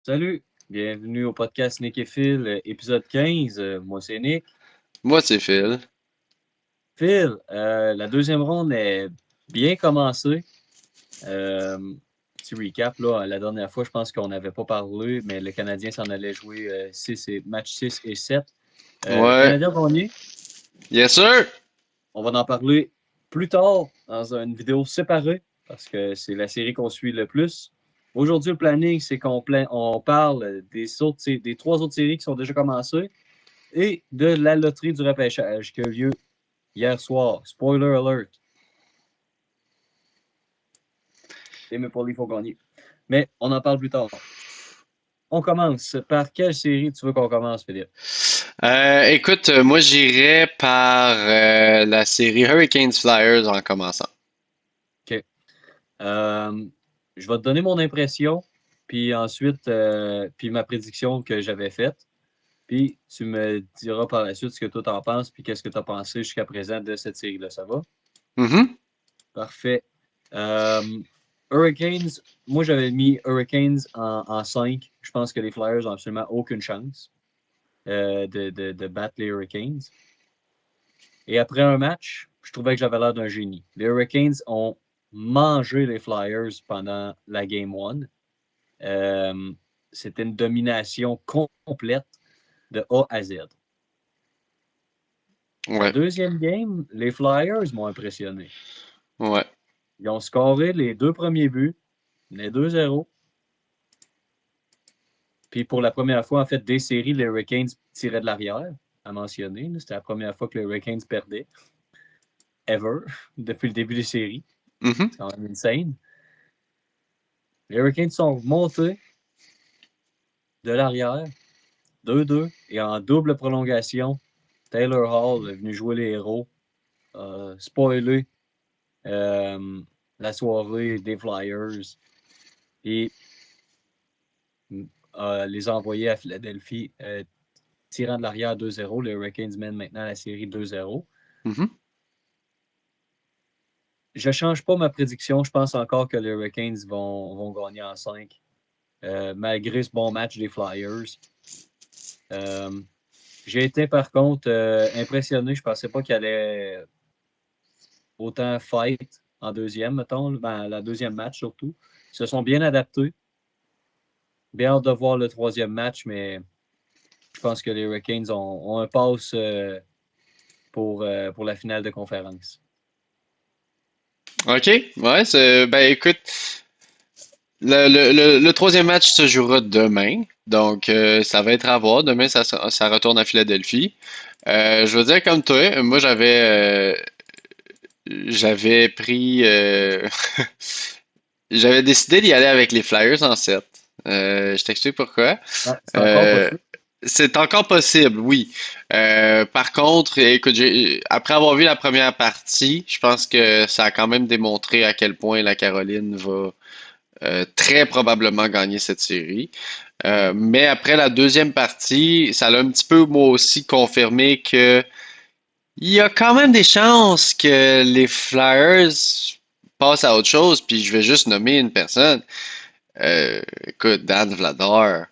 Salut, bienvenue au podcast Nick et Phil, épisode 15. Moi, c'est Nick. Moi, c'est Phil. Phil, la deuxième ronde est bien commencée. Euh, Petit recap, là, la dernière fois, je pense qu'on n'avait pas parlé, mais le Canadien s'en allait jouer match 6 et 7. Le Ouais. Canadien a gagné. Yes, sir! On va en parler plus tard dans une vidéo séparée parce que c'est la série qu'on suit le plus. Aujourd'hui, le planning, c'est on parle des trois autres séries qui sont déjà commencées et de la loterie du repêchage qui a eu lieu hier soir. Spoiler alert. Les Maple Leafs ont gagné. Mais on en parle plus tard. On commence. Par quelle série tu veux qu'on commence, Philippe? Écoute, moi, j'irais par la série Hurricanes Flyers en commençant. OK. Euh, je vais te donner mon impression, puis ensuite, puis ma prédiction que j'avais faite. Puis tu me diras par la suite ce que toi t'en penses, puis qu'est-ce que tu as pensé jusqu'à présent de cette série-là. Ça va? Mhm. Parfait. Euh, Hurricanes, moi j'avais mis Hurricanes en 5. Je pense que les Flyers n'ont absolument aucune chance de battre les Hurricanes. Et après un match, je trouvais que j'avais l'air d'un génie. Les Hurricanes ont mangé les Flyers pendant la Game 1. C'était une domination complète de A à Z. La Ouais, deuxième game, les Flyers m'ont impressionné. ouais. Ils ont scoré les deux premiers buts, les 2-0. Puis pour la première fois, en fait, des séries, les Hurricanes tiraient de l'arrière, à mentionner. C'était la première fois que les Hurricanes perdaient, ever, depuis le début des séries. Mhm. C'est quand même insane. Les Hurricanes sont remontés de l'arrière, 2-2, et en double prolongation, Taylor Hall est venu jouer les héros, spoiler la soirée des Flyers, et les a envoyés à Philadelphie, tirant de l'arrière 2-0. Les Hurricanes mènent maintenant la série 2-0. Mhm. Je ne change pas ma prédiction. Je pense encore que les Hurricanes vont gagner en 5, malgré ce bon match des Flyers. Euh, j'ai été, par contre, impressionné. Je ne pensais pas qu'il allait autant fight en deuxième, mettons, la deuxième match surtout. Ils se sont bien adaptés. Bien hâte de voir le troisième match, mais je pense que les Hurricanes ont un pass pour la finale de conférence. OK, ouais, ben écoute, le troisième match se jouera demain, donc ça va être à voir. Demain, ça retourne à Philadelphie. Je veux dire comme toi, moi j'avais pris, j'avais décidé d'y aller avec les Flyers en 7. Je t'explique pourquoi. Ouais, c'est encore Euh, possible. c'est encore possible, oui. Par contre, écoute, après avoir vu la première partie, je pense que ça a quand même démontré à quel point la Caroline va très probablement gagner cette série. Ouais. Mais après la deuxième partie, ça l'a un petit peu moi aussi confirmé que il y a quand même des chances que les Flyers passent à autre chose. Puis je vais juste nommer une personne. Écoute, Dan Vladar.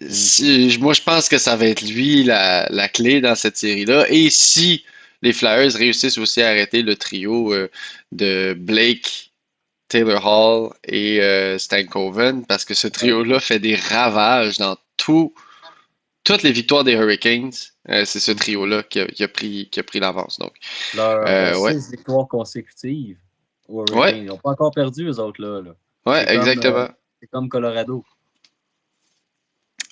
Mm. Moi, je pense que ça va être lui la clé dans cette série-là. Et si les Flyers réussissent aussi à arrêter le trio de Blake, Taylor Hall et Stankoven, parce que ce Ouais. trio-là fait des ravages dans toutes les victoires des Hurricanes. C'est ce Mm. trio-là qui a pris l'avance. Donc, Leurs ouais, 6 victoires consécutives aux ouais, Hurricanes. Ils n'ont pas encore perdu, eux autres, là. ouais, C'est comme, exactement. c'est comme Colorado.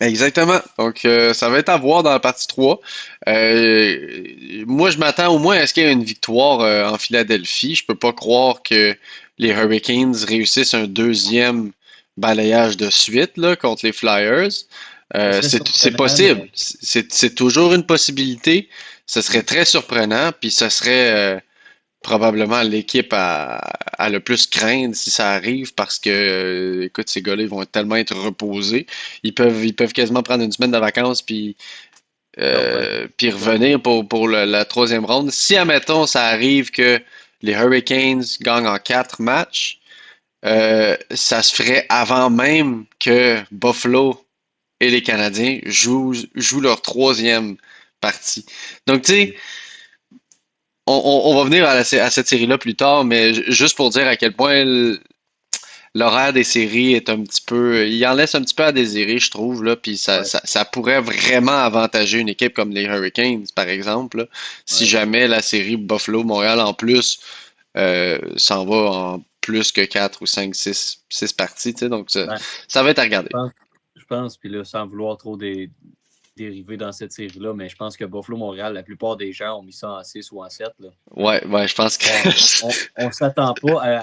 Exactement. Donc, ça va être à voir dans la partie 3. Moi, je m'attends au moins à ce qu'il y ait une victoire en Philadelphie. Je peux pas croire que les Hurricanes réussissent un deuxième balayage de suite là, contre les Flyers. Ça serait C'est surprenant, possible. mais C'est toujours une possibilité. Ce serait très surprenant, puis ce serait probablement l'équipe à le plus craindre si ça arrive parce que, écoute, ces gars-là, ils vont tellement être reposés. Ils peuvent quasiment prendre une semaine de vacances puis leur revenir pour la troisième ronde. Si, admettons, ça arrive que les Hurricanes gagnent en 4 matchs, ça se ferait avant même que Buffalo et les Canadiens jouent leur troisième partie. Donc, tu sais, on va venir à cette série-là plus tard, mais juste pour dire à quel point l'horaire des séries est un petit peu, il en laisse un petit peu à désirer, je trouve, là, puis Ouais, ça pourrait vraiment avantager une équipe comme les Hurricanes, par exemple, là, si ouais. jamais la série Buffalo-Montréal en plus s'en va en plus que 4 ou 5 6 parties, tu sais, donc Ben, ça va être à je regarder. pense, je pense, puis là, sans vouloir trop dériver dans cette série-là, mais je pense que Buffalo-Montréal, la plupart des gens ont mis ça en 6 ou en 7. Là. Ouais, ouais, je pense que On s'attend pas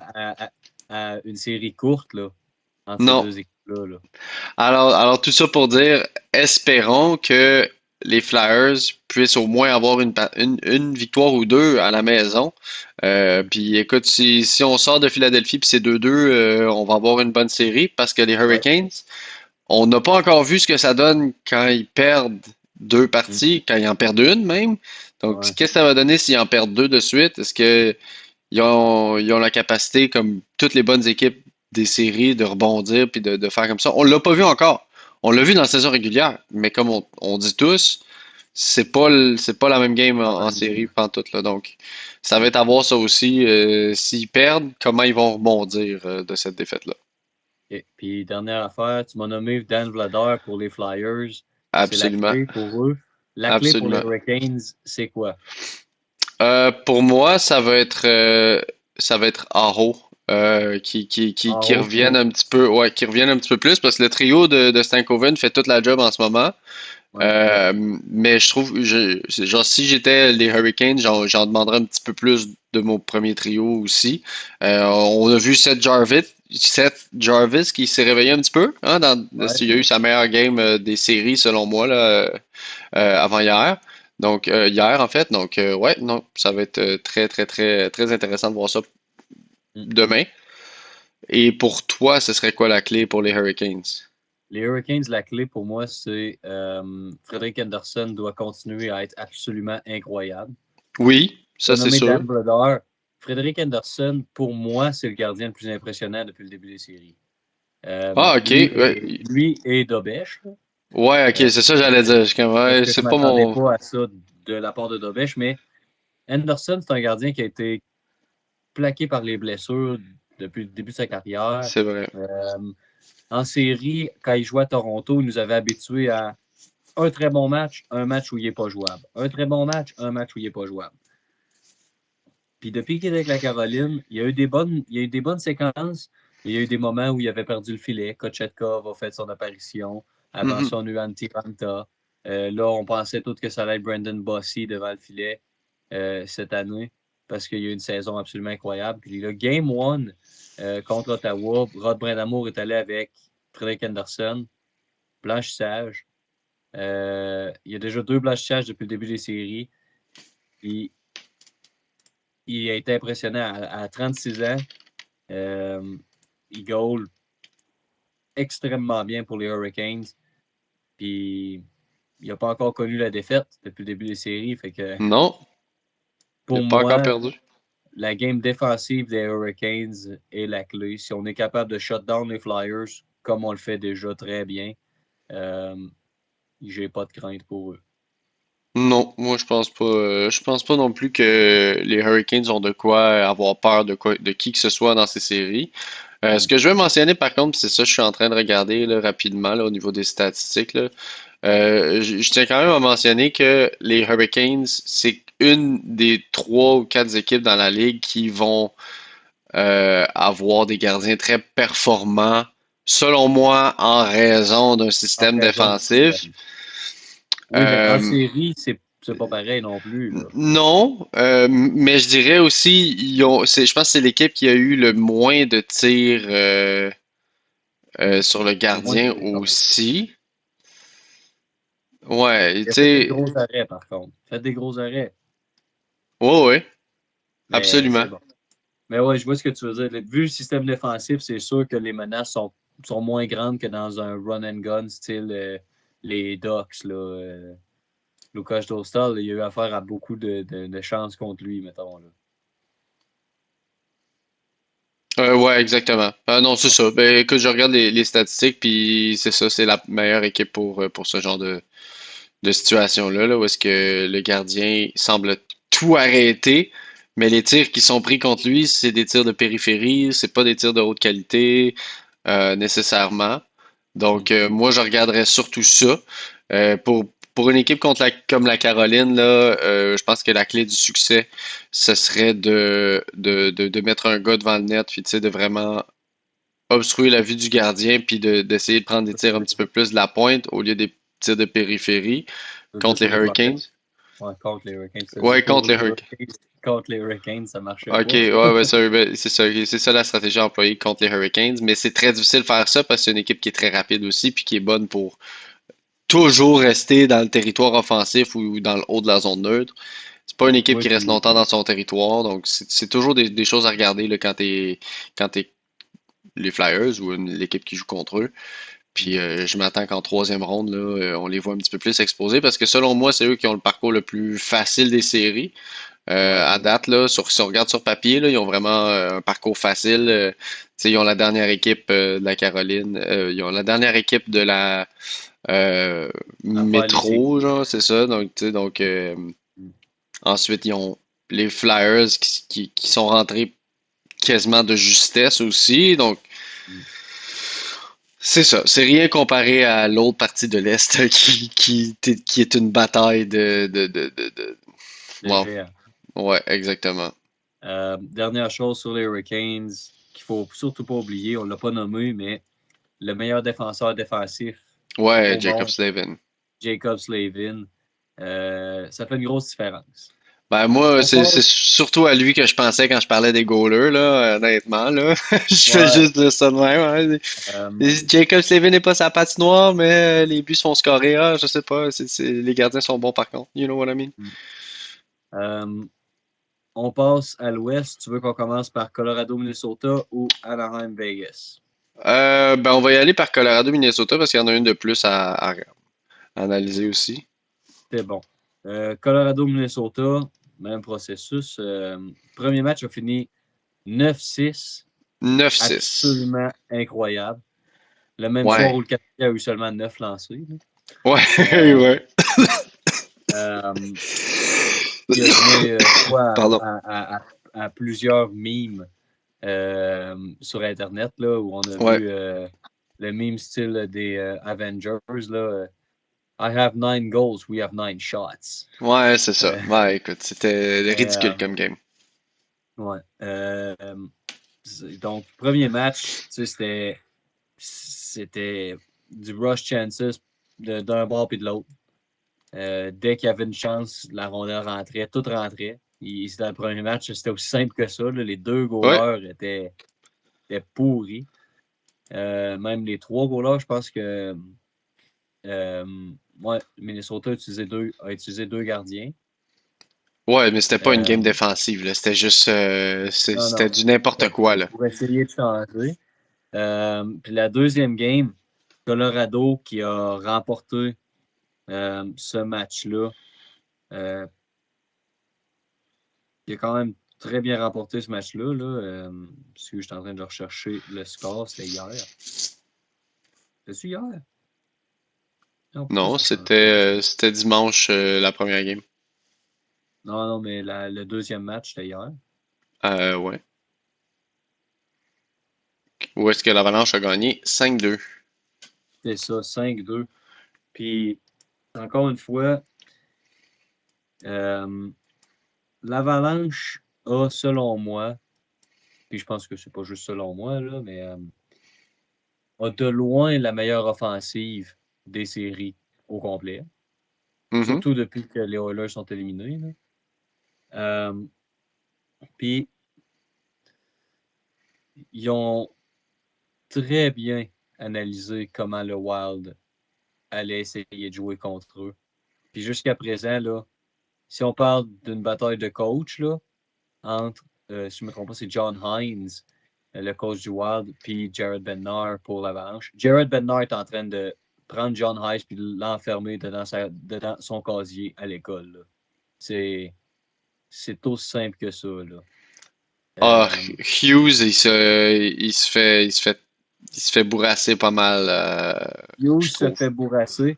à une série courte là, entre ces non. deux équipes-là. Là. Alors tout ça pour dire, espérons que les Flyers puissent au moins avoir une victoire ou deux à la maison. Puis écoute, si on sort de Philadelphie puis c'est 2-2, on va avoir une bonne série parce que les Ouais. Hurricanes, on n'a pas encore vu ce que ça donne quand ils perdent deux Mhm. parties, quand ils en perdent une même. Donc, Ouais. qu'est-ce que ça va donner s'ils en perdent deux de suite? Est-ce que ils ont la capacité, comme toutes les bonnes équipes des séries, de rebondir puis de faire comme ça? On l'a pas vu encore. On l'a vu dans la saison régulière, mais comme on dit tous, c'est pas la même game Pas la en même série game. pantoute, là. Donc, ça va être à voir ça aussi. S'ils perdent, comment ils vont rebondir de cette défaite-là. Et puis, dernière affaire, tu m'as nommé Dan Vladar pour les Flyers. C'est la Absolument. clé pour eux. La clé pour les Absolument. Hurricanes, c'est quoi? Pour moi, ça va être Aho Ah, qui reviennent oh, un petit peu, ouais, qui reviennent un petit peu plus parce que le trio de Stankoven fait toute la job en ce moment. ouais. Mais je trouve, genre, si j'étais les Hurricanes, j'en demanderais un petit peu plus de mon premier trio aussi. On a vu Seth Jarvis qui s'est réveillé un petit peu, hein, Ouais. il a eu sa meilleure game des séries selon moi là, avant hier. Donc hier en fait. Donc ouais, non, ça va être très intéressant de voir ça Mm. demain. Et pour toi, ce serait quoi la clé pour les Hurricanes? Les Hurricanes, la clé pour moi, c'est Frédéric Anderson doit continuer à être absolument incroyable. Oui, Tu as ça c'est nommé sûr. Dan Brodeur. Frédéric Anderson, pour moi, c'est le gardien le plus impressionnant depuis le début des séries. Ah ok. Ouais, Lui et Dobesch. Là. ouais, ok, Euh, c'est ça que j'allais dire. Je suis comme, parce ouais, que je c'est ne pas m'attendais mon. pas à ça de la part de Dobesch, mais Anderson, c'est un gardien qui a été plaqué par les blessures depuis le début de sa carrière. C'est vrai. Euh, en série, quand il jouait à Toronto, il nous avait habitués à un très bon match, un match où il n'est pas jouable. Un très bon match, un match où il n'est pas jouable. Puis depuis qu'il est avec la Caroline, il y a eu des bonnes séquences, mais il y a eu des moments où il avait perdu le filet. Kochetkov a fait son apparition. Avant Mhm. ça, on a eu Antti Ranta. Là, on pensait tous que ça allait être Brandon Bossy devant le filet cette année parce qu'il y a eu une saison absolument incroyable. Puis le Game 1 contre Ottawa, Rod Brindamour est allé avec Frederick Anderson, blanchissage. Il y a déjà 2 blanchissages depuis le début des séries. Puis il a été impressionnant à 36 ans. Euh, il goal extrêmement bien pour les Hurricanes. Puis il n'a pas encore connu la défaite depuis le début des séries. Fait que Non, il pour n'est pas encore moi, perdu. la game défensive des Hurricanes est la clé. Si on est capable de shut down les Flyers, comme on le fait déjà très bien, euh, j'ai pas de crainte pour eux. Non, moi je pense pas non plus que les Hurricanes ont de quoi avoir peur de qui que ce soit dans ces séries. Ce Mm. que je vais mentionner par contre, c'est ça, je suis en train de regarder là, rapidement là, au niveau des statistiques là. Je tiens quand même à mentionner que les Hurricanes, c'est une des trois ou quatre équipes dans la ligue qui vont avoir des gardiens très performants, selon moi, en raison d'un En système raison du défensif. système. Oui, mais en Euh, série, c'est pas pareil non plus. Là. non, mais je dirais aussi, je pense que c'est l'équipe qui a eu le moins de tirs sur le Le moins de gardien territoire. aussi. Ouais, Il tu a fait des sais, gros arrêts, par contre. Fait des gros arrêts. ouais, Mais absolument. c'est bon. Mais ouais, je vois ce que tu veux dire. Vu le système défensif, c'est sûr que les menaces sont moins grandes que dans un run and gun style les Ducks. Là, Lucas Dostal, il a eu affaire à beaucoup de chances contre lui, mettons. Là. Ouais, exactement. Ah non, c'est ça. Ben, écoute, je regarde les statistiques, puis c'est ça, c'est la meilleure équipe pour ce genre de situation-là, là, où est-ce que le gardien semble tout arrêter, mais les tirs qui sont pris contre lui, c'est des tirs de périphérie, c'est pas des tirs de haute qualité, nécessairement. Donc, moi, je regarderais surtout ça. Pour une équipe comme la Caroline, là, je pense que la clé du succès, ce serait de mettre un gars devant le net, puis tu sais, de vraiment obstruer la vue du gardien, puis d'essayer de prendre des Ça, c'est tirs un sûr. petit peu plus de la pointe au lieu des tirs de périphérie Je veux dire contre pour les les Flyers. Hurricanes. Ouais, contre les Hurricanes. Tu as dit Ouais, pour contre les les Hurricanes. Hurricanes. Contre les Hurricanes, ça marchait Ok, pas. ouais, ouais, ça, ben, c'est ça la stratégie employée contre les Hurricanes, mais c'est très difficile de faire ça parce que c'est une équipe qui est très rapide aussi, puis qui est bonne pour toujours rester dans le territoire offensif ou dans le haut de la zone neutre. C'est pas une équipe Oui, qui reste puis longtemps dans son territoire, donc c'est toujours des choses à regarder là, quand t'es les Flyers ou l'équipe qui joue contre eux. Puis je m'attends qu'en troisième ronde, là, on les voit un petit peu plus exposés parce que selon moi, c'est eux qui ont le parcours le plus facile des séries. ouais, À date, là, si on regarde sur papier, là, ils ont vraiment un parcours facile. Tu sais, ils ont la dernière équipe de la Caroline. Ils ont la dernière équipe de la à faire les séries. métro, genre, c'est ça. Donc, tu sais, ensuite, ils ont les Flyers qui sont rentrés quasiment de justesse aussi. Donc, c'est ça. C'est rien comparé à l'autre partie de l'Est qui est une bataille Le Wow. géant. Ouais, exactement. Dernière chose sur les Hurricanes qu'il faut surtout pas oublier, on l'a pas nommé, mais le meilleur défenseur défensif Ouais, au Jacob monde, Slavin. Jacob Slavin, ça fait une grosse différence. Ben moi, On c'est passe. surtout à lui que je pensais quand je parlais des goalers, là, honnêtement, là. Je fais Ouais. juste de ça de même, hein. euh, Jacob Slavin n'est pas sa patinoire, mais les buts sont scorés. Ah, je sais pas. Les gardiens sont bons par contre. You know what I mean? euh, on passe à l'ouest. Tu veux qu'on commence par Colorado, Minnesota ou Anaheim, Vegas? Ben on va y aller par Colorado, Minnesota parce qu'il y en a une de plus à analyser aussi. C'est bon. Colorado, Minnesota, même processus. Premier match a fini 9-6. 9-6. Absolument incroyable. Le même soir où Ouais. le Canadien a eu seulement 9 lancés. Ouais, Euh, ouais. euh, qui a donné foi Pardon. à plusieurs mimes sur Internet, là, où on a Ouais. vu le meme style des Avengers. Là, I have 9 goals, we have 9 shots. Ouais, c'est ça. Euh, Ouais, écoute, c'était mais, ridicule comme game. ouais. Donc, premier match, tu sais, c'était du rush chances d'un bord et de l'autre. Dès qu'il y avait une chance, la rondelle rentrait, tout rentrait. C'était le premier match, c'était aussi simple que ça. Là. Les deux Ouais. goalers étaient pourris. Même les trois goalers, je pense que ouais, Minnesota a utilisé deux gardiens. Ouais, mais c'était pas une game Euh, défensive, là. C'était juste, non, c'était non, du n'importe quoi, là. pour essayer de changer. Puis la deuxième game, Colorado qui a remporté ce match-là. Euh, il a quand même très bien remporté ce match-là. Là, parce que je suis en train de rechercher le score, c'était hier. C'était hier? Non, pourquoi Non, ça change pas? c'était dimanche, la première game. Non, non, mais le deuxième match, c'était hier. Ouais. Où est-ce que l'Avalanche a gagné? 5-2. C'est ça, 5-2. Puis, encore une fois, euh, l'Avalanche a, selon moi, puis je pense que c'est pas juste selon moi, là, mais a de loin la meilleure offensive des séries au complet. Mhm. Surtout depuis que les Oilers sont éliminés. Là. Euh, Puis, ils ont très bien analysé comment le Wild allait essayer de jouer contre eux. Puis jusqu'à présent, là, si on parle d'une bataille de coach là, entre, si je ne me trompe pas, c'est John Hines, le coach du Wild, puis Jared Bednar pour l'Avalanche. Jared Bednar est en train de prendre John Hines puis l'enfermer dedans son casier à l'école. C'est aussi simple que ça. Là. Ah, Euh, Hughes, il se fait bourrasser pas mal, Hughes je se trouve. fait bourrasser.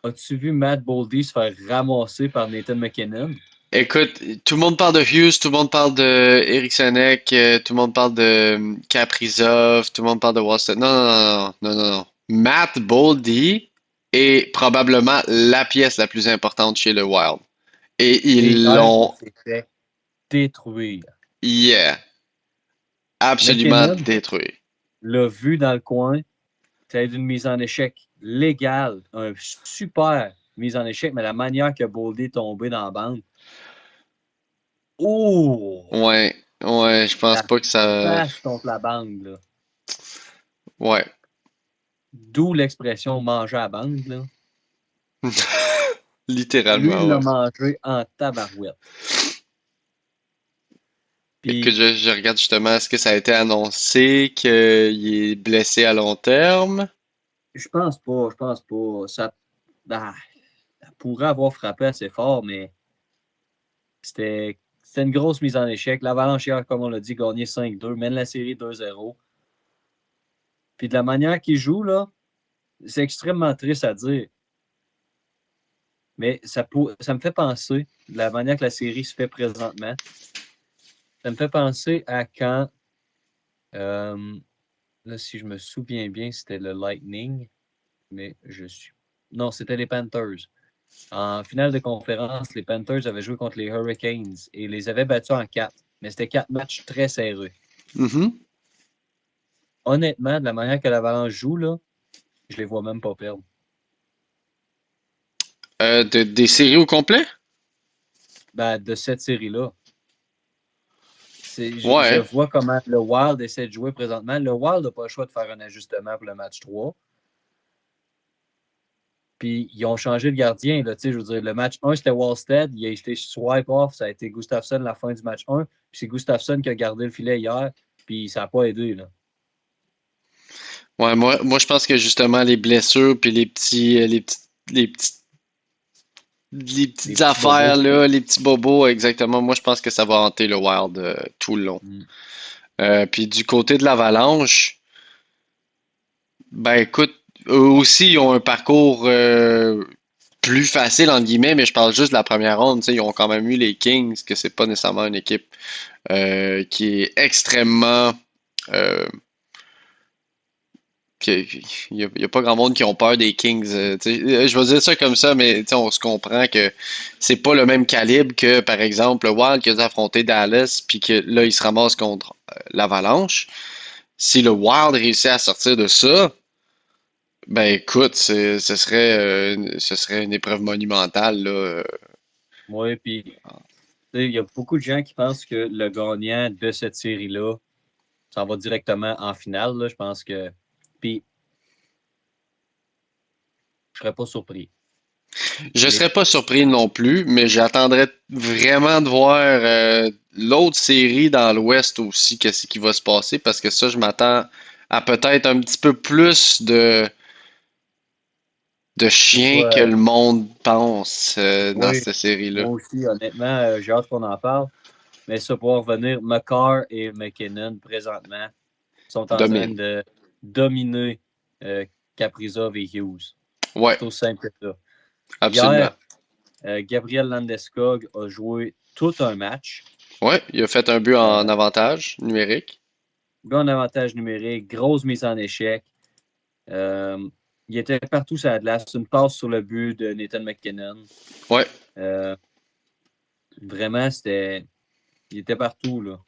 As-tu vu Matt Boldy se faire ramasser par Nathan McKinnon? Écoute, tout le monde parle de Hughes, tout le monde parle de Eriksson Ek, tout le monde parle de Kaprizov, tout le monde parle de Watson. Non, non, non, non, non, non. Matt Boldy est probablement la pièce la plus importante chez le Wild. Et Et ils hier, il l'ont, s'est fait détruire. yeah, absolument McKinnon détruit. l'a vu dans le coin. Ça a été une mise en échec légale. Un super mise en échec, mais la manière que Boldy est tombé dans la bande. Oh! Ouais, ouais, je pense La pas que ça. face contre la bande, là. Ouais. D'où l'expression manger à bande, là. Lui, il Littéralement, l'a ouais. mangé en tabarouette. Écoute, Puis, je regarde justement, est-ce que ça a été annoncé qu'il est blessé à long terme? je pense pas, je pense pas. Ah, ça pourrait avoir frappé assez fort, mais c'était une grosse mise en échec. L'Avalanche, hier, comme on l'a dit, gagné 5-2, mène la série 2-0. Puis de la manière qu'il joue, là, c'est extrêmement triste à dire. Mais ça me fait penser, de la manière que la série se fait présentement, ça me fait penser à quand, euh, là, si je me souviens bien, c'était le Lightning, mais je suis. Non, c'était les Panthers. En finale de conférence, les Panthers avaient joué contre les Hurricanes et les avaient battus en 4. Mais c'était 4 matchs très serrés. Mhm. Honnêtement, de la manière que l'Avalanche joue, là, je les vois même pas perdre. Des séries au complet? Ben, de cette série-là. Je Ouais. vois comment le Wild essaie de jouer présentement. Le Wild n'a pas le choix de faire un ajustement pour le match 3. Puis ils ont changé de gardien. Là, je veux dire, le match 1, c'était Wallstead. Il a été swipe off. Ça a été Gustafsson la fin du match 1. Puis c'est Gustafsson qui a gardé le filet hier. Puis ça n'a pas aidé. Là. Ouais, moi je pense que justement les blessures puis les petits les Les petites petits affaires bobos. là, les petits bobos, exactement. Moi je pense que ça va hanter le Wild tout le long. Mm. Puis du côté de l'Avalanche, ben écoute, eux aussi ils ont un parcours plus facile entre guillemets, mais je parle juste de la première ronde. Tu sais, ils ont quand même eu les Kings, que c'est pas nécessairement une équipe qui est extrêmement euh, il y a pas grand monde qui ont peur des Kings. Tu sais. Je vais dire ça comme ça, mais tu sais, on se comprend que c'est pas le même calibre que, par exemple, le Wild qui a dû affronter Dallas, puis que là, il se ramasse contre l'Avalanche. Si le Wild réussit à sortir de ça, ben écoute, ce serait une épreuve monumentale, là. Oui, puis il y a beaucoup de gens qui pensent que le gagnant de cette série-là, ça va directement en finale. Là. Je pense que. Puis je serais pas surpris. Je Les... serais pas surpris non plus, mais j'attendrais vraiment de voir l'autre série dans l'Ouest aussi, qu'est-ce qui va se passer, parce que ça, je m'attends à peut-être un petit peu plus de Que ce chiens que soit. le monde pense dans Oui, cette série-là. moi aussi, honnêtement, j'ai hâte qu'on en parle. Mais ça, pour en revenir, McCarr et McKinnon, présentement, sont en train Domine. de dominer Kaprizov et Hughes. Ouais, C'est aussi simple que ça. absolument. Hier, Gabriel Landeskog a joué tout un match. Ouais, il a fait un but en Euh, avantage numérique. bon avantage numérique, grosse mise en échec. Euh, il était partout sur la glace. Une passe sur le but de Nathan McKinnon. Ouais, Euh, vraiment, il était partout. Là.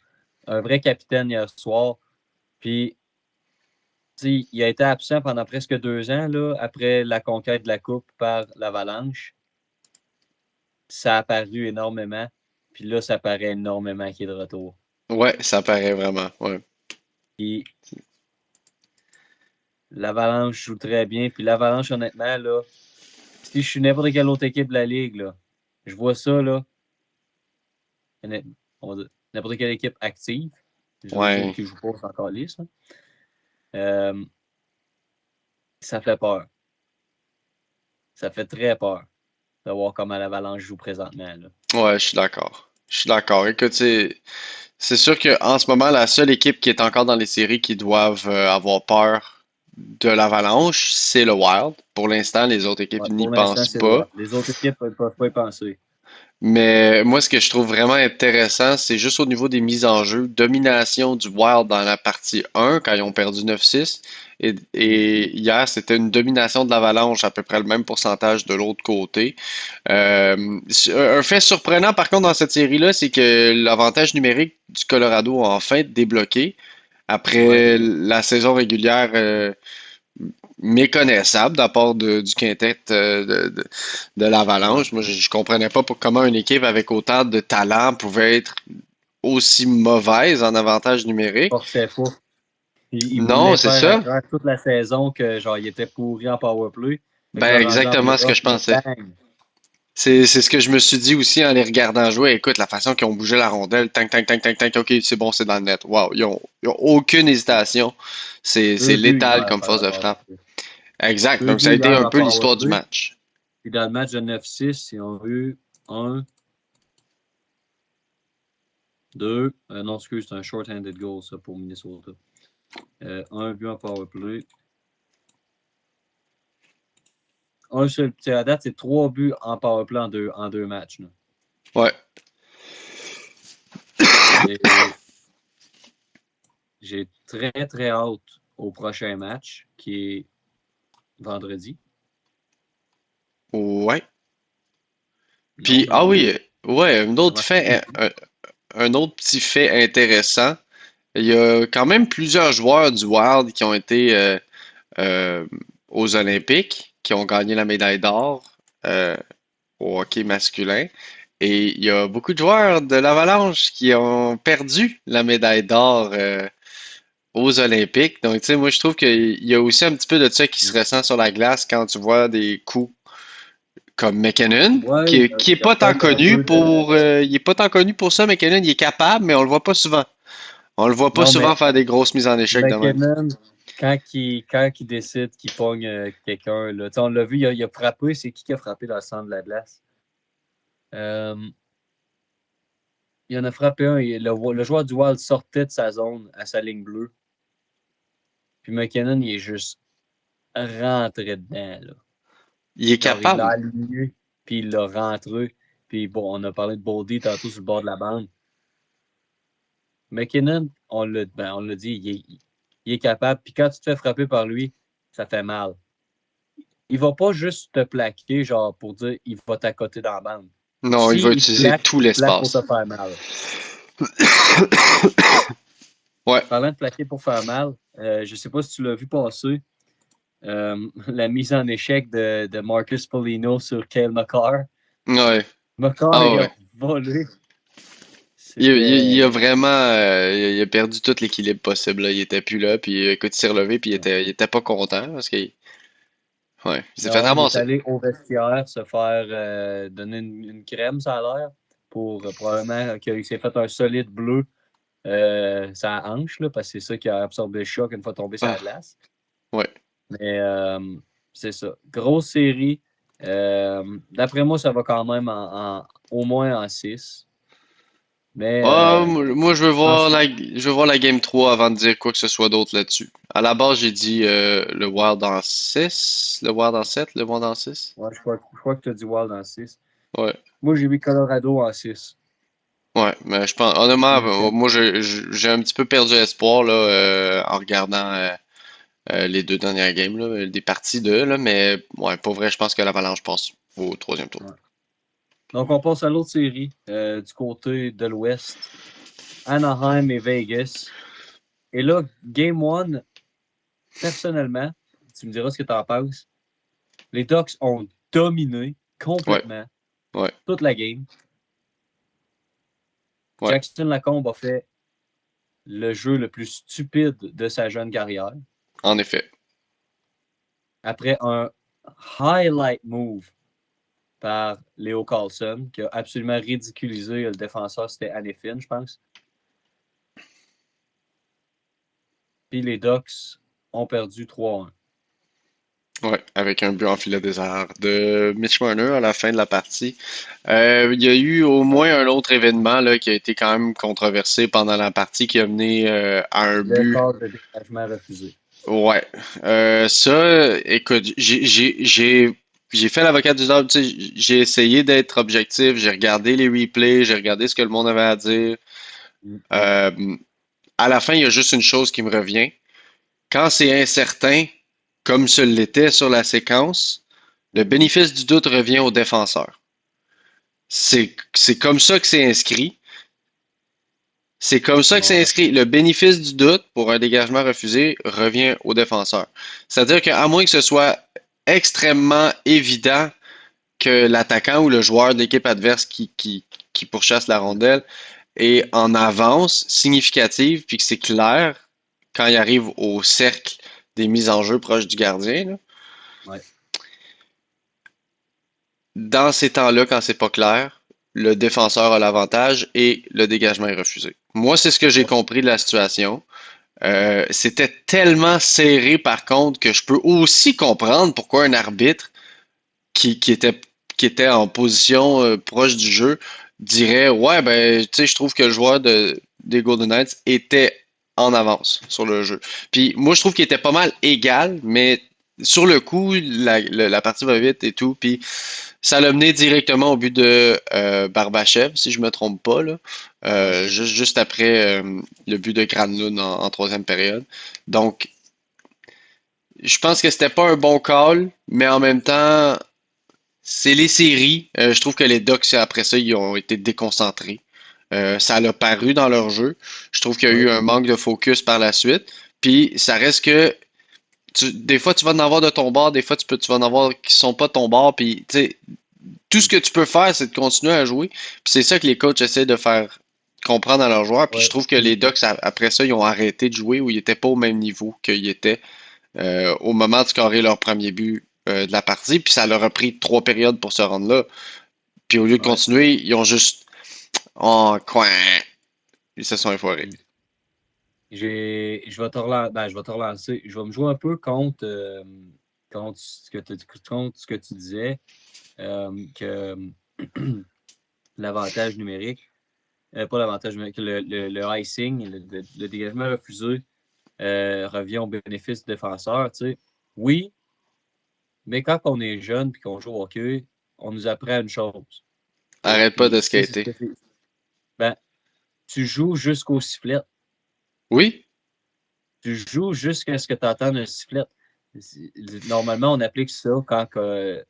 Un vrai capitaine hier soir. Puis, il a été absent pendant presque 2 ans là, après la conquête de la Coupe par l'Avalanche. Ça a paru énormément. Puis là, ça paraît énormément qu'il est de retour. ouais, ça paraît vraiment. Ouais. Puis l'Avalanche joue très bien. Puis l'Avalanche, honnêtement, là, si je suis n'importe quelle autre équipe de la Ligue, là, je vois ça, là, on va dire, n'importe quelle équipe active. Les autres Ouais. qui ne jouent pas, c'est encore lisse. Euh, ça fait peur. Ça fait très peur de voir comment l'Avalanche joue présentement. Là. Ouais, je suis d'accord. Je suis d'accord. Écoute, c'est sûr qu'en ce moment, la seule équipe qui est encore dans les séries qui doivent avoir peur de l'Avalanche, c'est le Wild. Pour l'instant, les autres équipes Ouais, n'y pour l'instant, pensent c'est le pas. Wild. Les autres équipes ne peuvent pas y penser. Mais moi, ce que je trouve vraiment intéressant, c'est juste au niveau des mises en jeu. Domination du Wild dans la partie 1, quand ils ont perdu 9-6. Et hier, c'était une domination de l'Avalanche, à peu près le même pourcentage de l'autre côté. Un fait surprenant, par contre, dans cette série-là, c'est que l'avantage numérique du Colorado a enfin débloqué Ouais. après la saison régulière méconnaissable de la part du quintet de Ouais. l'Avalanche. Moi, je comprenais pas comment une équipe avec autant de talent pouvait être aussi mauvaise en avantage numérique. Forçait pas. Il Non, voulait c'est faire à ça. cœur toute la saison que genre il était pourri en powerplay. Fait que Ben, là, rendu en exactement ce que playoff, je là, pensais. bang! C'est ce que je me suis dit aussi en les regardant jouer. Écoute, la façon qu'ils ont bougé la rondelle, tank, tank, tank, tank, tank, ok, c'est bon, c'est dans le net. Wow, ils ont aucune hésitation. C'est Deux buts létal hier comme par force le de frappe. powerplay. Exact. Deux Donc, ça a buts été hier un en peu l'histoire du powerplay. match. Puis dans le match de 9-6, ils ont eu un, deux. Non, excuse, c'est un short-handed goal, ça, pour Minnesota. Un but en powerplay. Un seul. À date, c'est 3 buts en powerplay en deux matchs. Là. Ouais. Et j'ai très, très hâte au prochain match, qui est vendredi. Ouais. Non, Puis, ah demain. oui, ouais, Demain. un autre petit fait intéressant. Il y a quand même plusieurs joueurs du Wild qui ont été euh, aux Olympiques, qui ont gagné la médaille d'or euh, au hockey masculin. Et il y a beaucoup de joueurs de l'Avalanche qui ont perdu la médaille d'or aux Olympiques. Donc, tu sais, moi, je trouve qu'il y a aussi un petit peu de ça qui se ressent sur la glace quand tu vois des coups comme McKinnon, Ouais, qui est il y a pas tant peut-être un connu peu de. pour, il est pas tant connu pour ça, McKinnon, il est capable, mais on le voit pas souvent. On le voit pas Non, souvent mais faire des grosses mises en échec de même. McKinnon, quand il décide qu'il pogne quelqu'un, là, tu sais, on l'a vu, il a frappé. C'est qui a frappé dans le centre de la glace? Euh, il en a frappé un. Le joueur du Wild sortait de sa zone à sa ligne bleue. Puis McKinnon, il est juste rentré dedans. Là. Il est Genre, il l'a capable. aligné, puis il l'a rentré. Puis bon, on a parlé de Boldy tantôt sur le bord de la bande. McKinnon, on l'a dit, il est capable. Puis quand tu te fais frapper par lui, ça fait mal. Il va pas juste te plaquer, genre, pour dire il va t'accoter dans la bande. Non, il va Si utiliser tout il te plaque pour te l'espace. faire mal. Ouais. Parlant de plaquer pour faire mal, je sais pas si tu l'as vu passer, la mise en échec de Marcus Foligno sur Cale Makar. Ouais. Makar, Ah il a ouais. volé. Il a C'était. vraiment il a perdu tout l'équilibre possible, là. Il était plus là, puis écoute, il s'est relevé, puis il était pas content parce qu'il ouais, il s'est fait Non, il est ramasser. allé au vestiaire se faire donner une crème, ça a l'air, pour probablement qu'il s'est fait un solide bleu sa hanche, là, parce que c'est ça qui a absorbé le choc une fois tombé sur la Ah, glace. ouais. Mais c'est ça. Grosse série. D'après moi, ça va quand même au moins en 6. Mais Ah, moi, en- je veux voir la game 3 avant de dire quoi que ce soit d'autre là-dessus. À la base, j'ai dit le Wild en 6, le Wild en 7, le Wild en 6. ouais, je crois que tu as dit Wild en 6. Ouais. Moi, j'ai mis Colorado en 6. Ouais, mais je pense, honnêtement, Huitième. moi, j'ai un petit peu perdu espoir là, en regardant les deux dernières games, là, des parties de, là, mais ouais, pour vrai, je pense que l'Avalanche passe au troisième tour. Ouais. Donc, on passe à l'autre série du côté de l'Ouest. Anaheim et Vegas. Et là, Game 1, personnellement, tu me diras ce que tu en penses. Les Ducks ont dominé Ouais, complètement ouais, toute la game. ouais, Jackson Lacombe a fait le jeu le plus stupide de sa jeune carrière. en effet. Après un highlight move par Léo Carlson, qui a absolument ridiculisé le défenseur, c'était Hanifin, je pense. Puis les Ducks ont perdu 3-1. Ouais, avec un but en filet désert de Mitch Marner à la fin de la partie. Il y a eu au moins un autre événement là, qui a été quand même controversé pendant la partie qui a mené à un Le but. quart de dégagement refusé. Ouais. Ça, écoute, j'ai fait l'avocat du diable, tu sais, j'ai essayé d'être objectif, j'ai regardé les replays, j'ai regardé ce que le monde avait à dire. Mm. Euh, à la fin, il y a juste une chose qui me revient. Quand c'est incertain, comme ce l'était sur la séquence, le bénéfice du doute revient au défenseur. C'est comme ça que c'est inscrit. C'est comme ça que c'est Ouais. inscrit. Le bénéfice du doute pour un dégagement refusé revient au défenseur. C'est-à-dire qu'à moins que ce soit extrêmement évident que l'attaquant ou le joueur de l'équipe adverse qui pourchasse la rondelle est en avance significative, puis que c'est clair quand il arrive au cercle des mises en jeu proches du gardien, là. Ouais. Dans ces temps-là, quand c'est pas clair, le défenseur a l'avantage et le dégagement est refusé. Moi, c'est ce que j'ai Ouais. compris de la situation. C'était tellement serré par contre que je peux aussi comprendre pourquoi un arbitre qui, qui était, qui était en position proche du jeu dirait ouais ben tu sais je trouve que le joueur des Golden Knights était en avance sur le jeu. Puis moi je trouve qu'il était pas mal égal, mais sur le coup la partie va vite et tout, puis ça l'a mené directement au but de Barbachev, si je me trompe pas, là. Ouais. Juste après le but de Granlund en troisième période. Donc, je pense que c'était pas un bon call, mais en même temps, c'est les séries. Je trouve que les Ducks, après ça, ils ont été déconcentrés. Ça l'a paru dans leur jeu. Je trouve qu'il y a eu Ouais. un manque de focus par la suite. Puis, ça reste que des fois, tu vas en avoir de ton bord, des fois, tu vas en avoir qui sont pas de ton bord. Puis, tu sais, tout ce que tu peux faire, c'est de continuer à jouer. Puis c'est ça que les coachs essaient de faire comprendre à leurs joueurs. Puis je Ouais. trouve que les Ducks, après ça, ils ont arrêté de jouer ou ils n'étaient pas au même niveau qu'ils étaient au moment de scorer leur premier but de la partie. Puis ça leur a pris 3 périodes pour se rendre là. Puis au lieu de Ouais. continuer, ils ont juste oh coin. Ils se sont effoirés. Mm. Je vais te relancer, ben, je vais te relancer. Je vais me jouer un peu contre ce que tu disais, que l'avantage numérique, pas l'avantage numérique, le icing, le dégagement refusé revient au bénéfice du défenseur. Tu sais. Oui, mais quand on est jeune et qu'on joue au hockey, on nous apprend une chose. Arrête pas Puis de ça, c'est ce skater. que c'est. Ben, tu joues jusqu'au sifflet. Oui? Tu joues jusqu'à ce que tu entends un sifflet. Normalement, on applique ça quand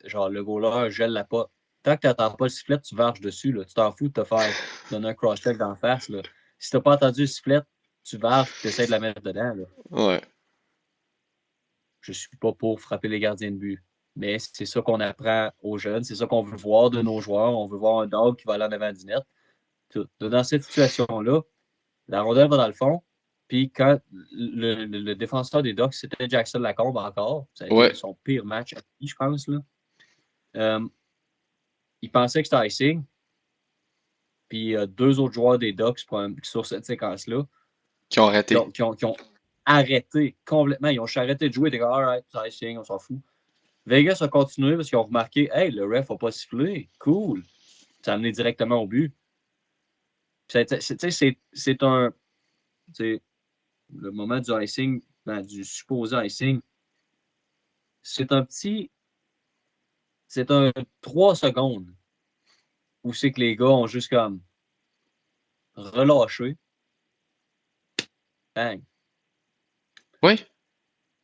genre, le goaler gèle la pas. Tant que tu n'entends pas le sifflet, tu varges dessus. Là. Tu t'en fous de te faire donner un cross-check d'en face. Là. Si tu n'as pas entendu le sifflet, tu varges et tu essaies de la mettre dedans. Là. Ouais. Je ne suis pas pour frapper les gardiens de but. Mais c'est ça qu'on apprend aux jeunes. C'est ça qu'on veut voir de nos joueurs. On veut voir un dog qui va aller en avant du net. Dans cette situation-là, la rondelle va dans le fond. Puis quand le défenseur des Ducks, c'était Jackson Lacombe encore. Ça a été Ouais. son pire match à vie, je pense. Là. Euh, il pensait que c'était icing. Puis deux autres joueurs des Ducks sur cette séquence-là Qui ont raté. qui ont arrêté complètement. Ils ont arrêté de jouer. Ils étaient comme, alright, c'est icing, on s'en fout. Vegas a continué parce qu'ils ont remarqué, hey, le ref n'a pas sifflé. Cool. Ça a amené directement au but. C'est un. Le moment du icing, ben, du supposé icing, c'est un petit. C'est un 3 secondes où c'est que les gars ont juste comme relâché. Bang. Oui?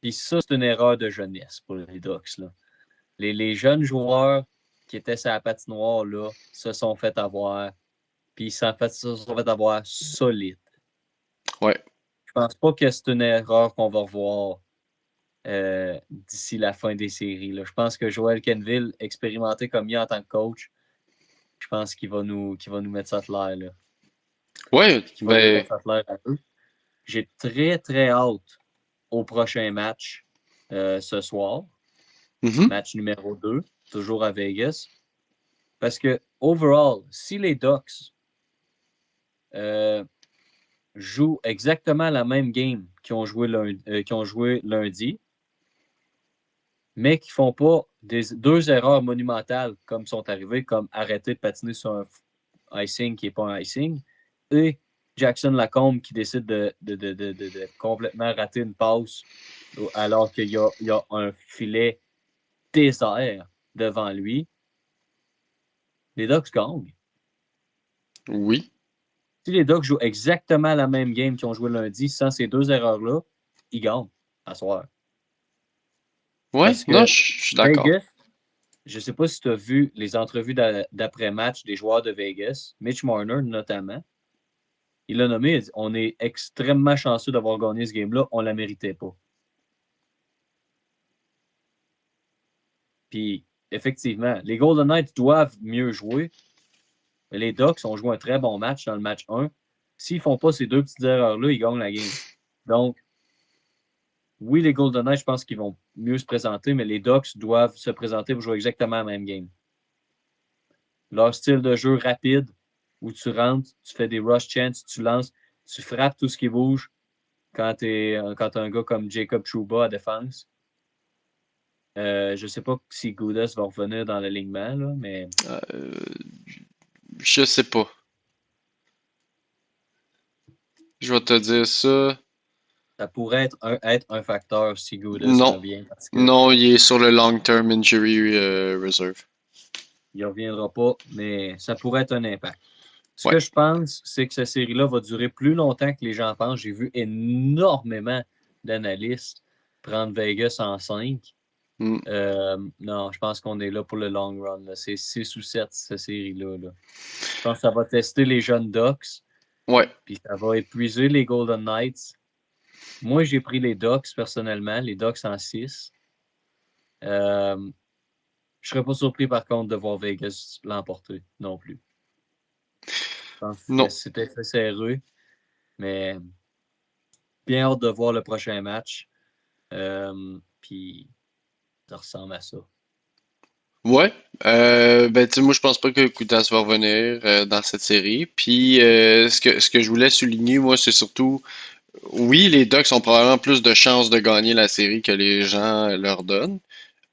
Puis ça, c'est une erreur de jeunesse pour les Ducks. Là. Les jeunes joueurs qui étaient sur la patinoire là, se sont fait avoir. Puis ils se sont fait avoir solide. Ouais. Je pense pas que c'est une erreur qu'on va revoir d'ici la fin des séries. Là. Je pense que Joel Kenville, expérimenté comme il est en tant que coach, je pense qu'il va nous mettre ça clair. Là. Ouais. Puis qu'il va les Ben. mettre ça clair à eux. J'ai très, très hâte au prochain match ce soir. Mhm. Match numéro 2, toujours à Vegas. Parce que, overall, si les Ducks euh, jouent exactement la même game qu'ils ont joué lundi, mais qui ne font pas deux erreurs monumentales comme sont arrivées, comme arrêter de patiner sur un icing qui n'est pas un icing, et Jackson Lacombe qui décide de complètement rater une passe alors qu'il y a un filet désert devant lui. Les Ducks gagnent. Oui. Si les Ducks jouent exactement la même game qu'ils ont joué lundi, sans ces deux erreurs-là, ils gagnent à soir. Ouais, Parce non, que je suis d'accord. Vegas, je ne sais pas si tu as vu les entrevues d'après-match des joueurs de Vegas, Mitch Marner notamment. Il l'a nommé, il dit, on est extrêmement chanceux d'avoir gagné ce game-là, on ne la méritait pas. Puis, effectivement, les Golden Knights doivent mieux jouer, mais les Ducks ont joué un très bon match dans le match 1. S'ils ne font pas ces deux petites erreurs-là, ils gagnent la game. Donc, oui, les Golden Knights, je pense qu'ils vont mieux se présenter, mais les Ducks doivent se présenter pour jouer exactement la même game. Leur style de jeu rapide, où tu rentres, tu fais des rush chances, tu lances, tu frappes tout ce qui bouge quand tu as un gars comme Jacob Trouba à défense. Je ne sais pas si Goudas va revenir dans l'alignement, là, mais Euh, je sais pas. Je vais te dire ça. ça pourrait être un facteur si Goudas Non. revient parce que Non, il est sur le long-term injury reserve. il ne reviendra pas, mais ça pourrait être un impact. Ce Ouais. que je pense, c'est que cette série-là va durer plus longtemps que les gens pensent. J'ai vu énormément d'analystes prendre Vegas en 5. Mm. Non, je pense qu'on est là pour le long run. Là. C'est 6 ou 7, cette série-là. Là. Je pense que ça va tester les jeunes Ducks, Ouais. puis ça va épuiser les Golden Knights. Moi, j'ai pris les Ducks personnellement, les Ducks en 6. Je ne serais pas surpris par contre de voir Vegas l'emporter non plus. Je pense que Non. c'était très serré, mais bien hâte de voir le prochain match. Puis ça ressemble à ça. Ouais. Ben, tu sais, moi, je pense pas que Koutas va revenir dans cette série. Puis, ce que je voulais souligner, moi, c'est surtout, oui, les Ducks ont probablement plus de chances de gagner la série que les gens leur donnent.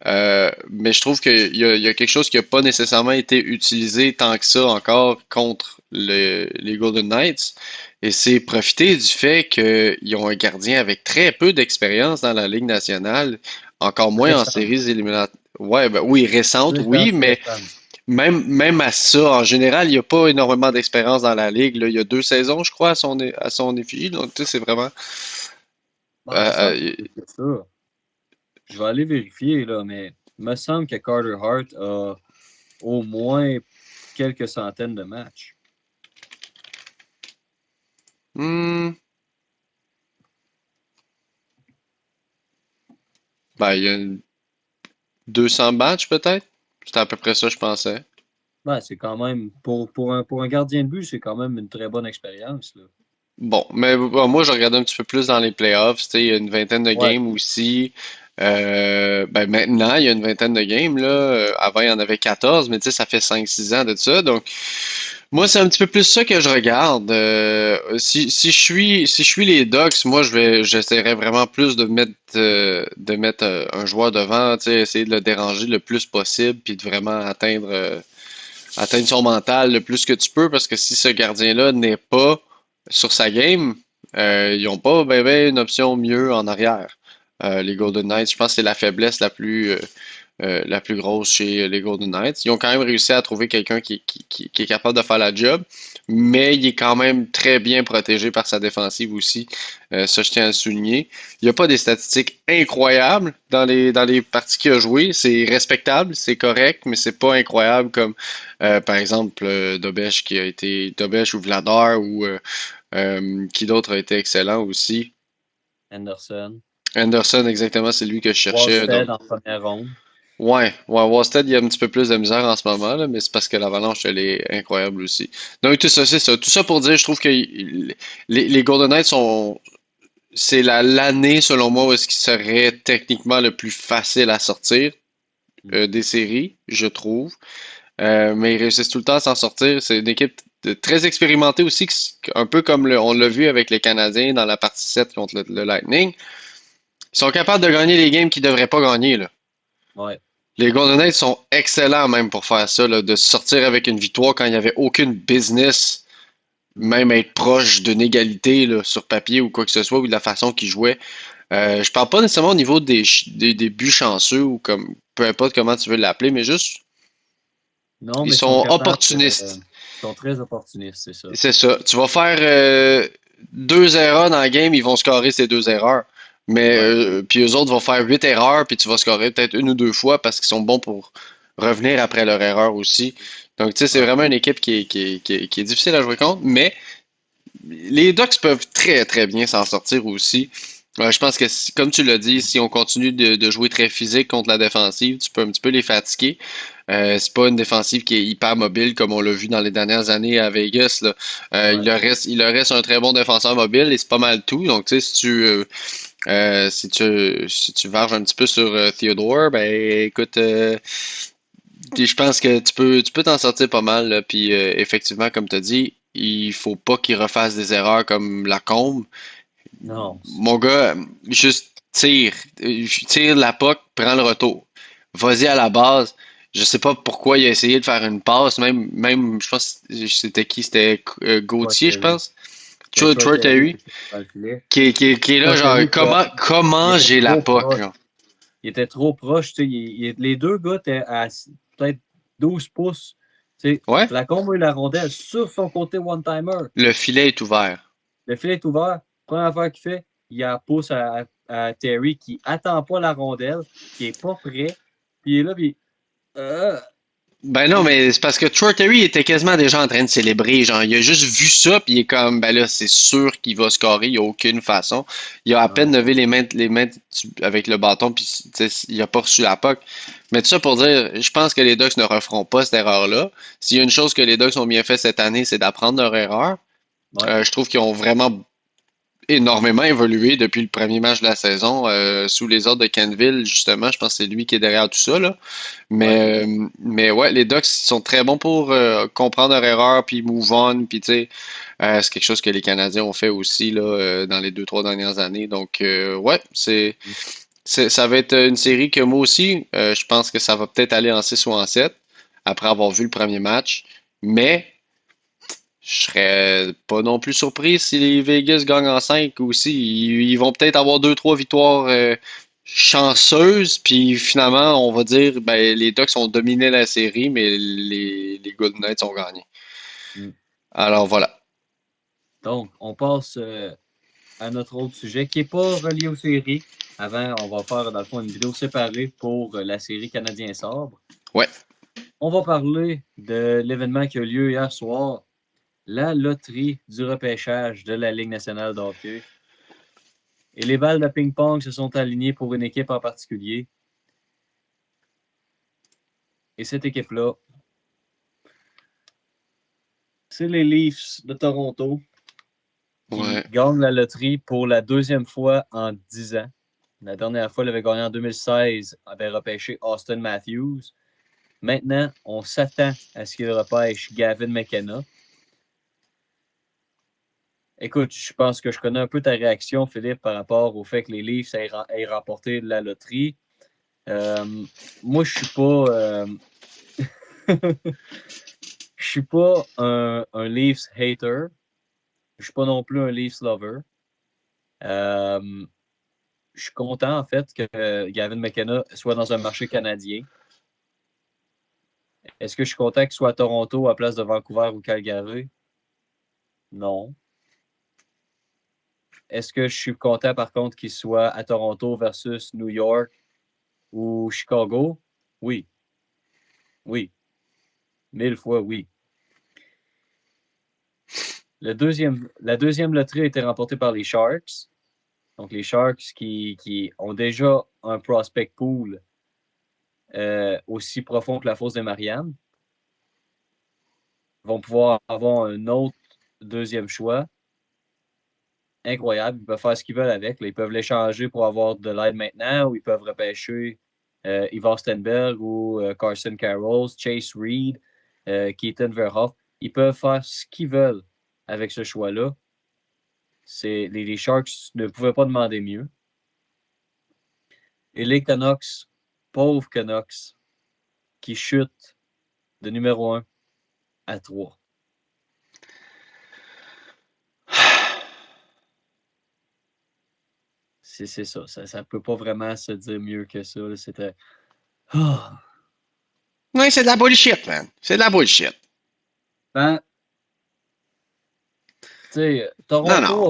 Mais je trouve qu'il y a quelque chose qui n'a pas nécessairement été utilisé tant que ça encore contre les Golden Knights. Et c'est profiter du fait qu'ils ont un gardien avec très peu d'expérience dans la Ligue nationale, encore moins en Récente. séries éliminatoires. Ouais, ben oui, récente, Plus dans oui, mais Stéphane. même à ça, en général, il n'y a pas énormément d'expérience dans la Ligue, là. Il y a 2 saisons, je crois, à son effigie. Donc, tu sais, c'est vraiment. Bon, il me euh, semble que c'est ça. Je vais aller vérifier, là, mais il me semble que Carter Hart a au moins quelques centaines de matchs. hmm, ben, il y a 200 matchs peut-être. C'était à peu près ça, je pensais. Ben, c'est quand même, pour un gardien de but, c'est quand même une très bonne expérience. Là. Bon, mais bon, moi, je regardais un petit peu plus dans les playoffs. Tu sais, il y a une vingtaine de Ouais, games aussi. Ben maintenant, il y a une vingtaine de games, là. Avant, il y en avait 14, mais tu sais, ça fait 5-6 ans de ça. Donc, moi, c'est un petit peu plus ça que je regarde. Si je suis les Ducks, moi, j'essaierais vraiment plus de mettre un joueur devant, tu sais, essayer de le déranger le plus possible, puis de vraiment atteindre son mental le plus que tu peux, parce que si ce gardien-là n'est pas sur sa game, ils n'ont pas une option mieux en arrière. Les Golden Knights, je pense que c'est la faiblesse la plus grosse chez les Golden Knights. Ils ont quand même réussi à trouver quelqu'un qui est capable de faire la job, mais il est quand même très bien protégé par sa défensive aussi. Ça, je tiens à le souligner. Il n'y a pas des statistiques incroyables dans les parties qu'il a jouées. C'est respectable, c'est correct, mais c'est pas incroyable comme, par exemple, Dobesh ou Vladar ou qui d'autre a été excellent aussi. Anderson. Anderson, exactement, c'est lui que je cherchais. Wallstead Donc, en première ronde. ouais, Wasted, il y a un petit peu plus de misère en ce moment, là, mais c'est parce que l'Avalanche, elle est incroyable aussi. Donc, tout ça, c'est ça. Tout ça pour dire, je trouve que les Golden Knights c'est l'année, selon moi, où est-ce qu'il serait techniquement le plus facile à sortir des séries, je trouve. Mais ils réussissent tout le temps à s'en sortir. C'est une équipe très expérimentée aussi, un peu comme on l'a vu avec les Canadiens dans la partie 7 contre le Lightning. Ils sont capables de gagner les games qu'ils ne devraient pas gagner, là. Ouais. Les Golden Knights sont excellents même pour faire ça, là, de sortir avec une victoire quand il n'y avait aucune business, Mhm. même être proche d'une égalité là, sur papier ou quoi que ce soit, ou de la façon qu'ils jouaient. Je parle pas nécessairement au niveau des buts chanceux ou comme peu importe comment tu veux l'appeler, mais juste Non, ils mais ils sont sont capables opportunistes. ils sont très opportunistes, c'est ça. C'est ça. Tu vas faire deux erreurs dans le game, ils vont scorer ces deux erreurs. Mais Ouais. puis eux autres vont faire huit erreurs, puis tu vas scorer peut-être une ou deux fois parce qu'ils sont bons pour revenir après leur erreur aussi. Donc tu sais, c'est Ouais. vraiment une équipe qui est difficile à jouer contre, mais les Ducks peuvent très très bien s'en sortir aussi. Je pense que comme tu l'as dit, si on continue de jouer très physique contre la défensive, tu peux un petit peu les fatiguer. C'est pas une défensive qui est hyper mobile comme on l'a vu dans les dernières années à Vegas, là. Ouais. Il leur reste un très bon défenseur mobile et c'est pas mal tout. Donc tu sais, si tu varges un petit peu sur Theodore, ben écoute, je pense que tu peux t'en sortir pas mal, là. Puis effectivement, comme tu as dit, il faut pas qu'il refasse des erreurs comme Lacombe. Non. Mon gars, juste tire la puck, prends le retour. Vas-y à la base. Je sais pas pourquoi il a essayé de faire une passe, même je pense que c'était qui? C'était Troy Gauthier, je Terry. pense. C'était Troy Troy Terry Terry, qui était dans le filet. qui est là, Troy genre, Terry, il comment était j'ai la trop puck, proche. genre. Il était trop proche. Tu sais, les deux gars étaient à peut-être 12 pouces. Tu sais, Ouais? Lacombe a eu la rondelle sur son côté one-timer. Le filet est ouvert. Le filet est ouvert. Première affaire qu'il fait, il y a pousse à Terry qui attend pas la rondelle, qui est pas prêt. Puis il est là, puis euh, Ben non, mais c'est parce que Troy Terry était quasiment déjà en train de célébrer. Genre, il a juste vu ça, puis il est comme, ben là, c'est sûr qu'il va scorer, il n'y a aucune façon. Il a à peine non. levé les mains avec le bâton, puis tu sais, il a pas reçu la puck. Mais tout ça pour dire, je pense que les Ducks ne referont pas cette erreur-là. S'il y a une chose que les Ducks ont bien fait cette année, c'est d'apprendre leur erreur. Ouais. Je trouve qu'ils ont vraiment énormément évolué depuis le premier match de la saison, sous les ordres de Kenville, justement. Je pense que c'est lui qui est derrière tout ça, là. Ouais. Mais ouais, les Ducks sont très bons pour comprendre leur erreur puis move on. Puis tu sais, c'est quelque chose que les Canadiens ont fait aussi là, dans les deux, trois dernières années. Donc ouais, ça va être une série que moi aussi, je pense que ça va peut-être aller en 6 ou en 7 après avoir vu le premier match. Mais je serais pas non plus surpris si les Vegas gagnent en 5 aussi. Ils vont peut-être avoir deux, trois victoires chanceuses, puis finalement, on va dire, ben, les Ducks ont dominé la série, mais les Golden Knights ont gagné. Mm. Alors voilà. Donc, on passe à notre autre sujet qui n'est pas relié aux séries. Avant, on va faire, dans le fond, une vidéo séparée pour la série Canadien Sabre. Ouais. On va parler de l'événement qui a eu lieu hier soir, la loterie du repêchage de la Ligue nationale de hockey. Et les balles de ping-pong se sont alignées pour une équipe en particulier. Et cette équipe-là, c'est les Leafs de Toronto qui Ouais. gagnent la loterie pour la deuxième fois en 10 ans. La dernière fois, ils avaient gagné en 2016, avait repêché Austin Matthews. Maintenant, on s'attend à ce qu'il repêche Gavin McKenna. Écoute, je pense que je connais un peu ta réaction, Philippe, par rapport au fait que les Leafs aient remporté la loterie. Moi, je suis pas, je suis pas un Leafs hater. Je suis pas non plus un Leafs lover. Euh, je suis content, en fait, que Gavin McKenna soit dans un marché canadien. Est-ce que je suis content qu'il soit à Toronto à place de Vancouver ou Calgary? Non. Est-ce que je suis content, par contre, qu'il soit à Toronto versus New York ou Chicago? Oui. Oui. 1000 fois oui. La deuxième loterie a été remportée par les Sharks. Donc, les Sharks qui ont déjà un prospect pool aussi profond que la fosse des Mariannes vont pouvoir avoir un autre deuxième choix incroyable. Ils peuvent faire ce qu'ils veulent avec. Là, ils peuvent l'échanger pour avoir de l'aide maintenant ou ils peuvent repêcher Ivar Stenberg ou Carson Carroll, Chase Reed, Keaton Verhoff. Ils peuvent faire ce qu'ils veulent avec ce choix-là. Les Sharks ne pouvaient pas demander mieux. Et les Canucks pauvres Canucks qui chutent de numéro 1 à 3. C'est ça. Ça peut pas vraiment se dire mieux que ça. Là. C'était. Ah. Ouais, c'est de la bullshit, man. C'est de la bullshit. Ben, tu sais, Non, non. Toronto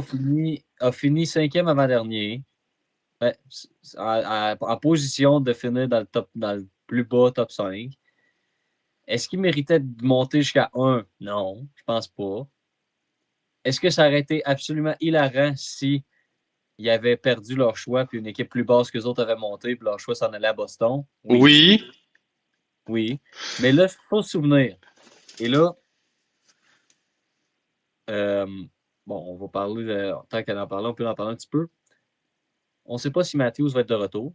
a fini 5e avant-dernier. Ben, en position de finir dans le plus bas top 5. Est-ce qu'il méritait de monter jusqu'à 1? Non, je pense pas. Est-ce que ça aurait été absolument hilarant si ils avaient perdu leur choix puis une équipe plus basse que les autres avait monté puis leur choix s'en allait à Boston? Oui. Oui. Oui. Mais là, il faut se souvenir. Et là, euh, bon, on va parler, tant qu'elle en parle, on peut en parler un petit peu. On ne sait pas si Matthews va être de retour.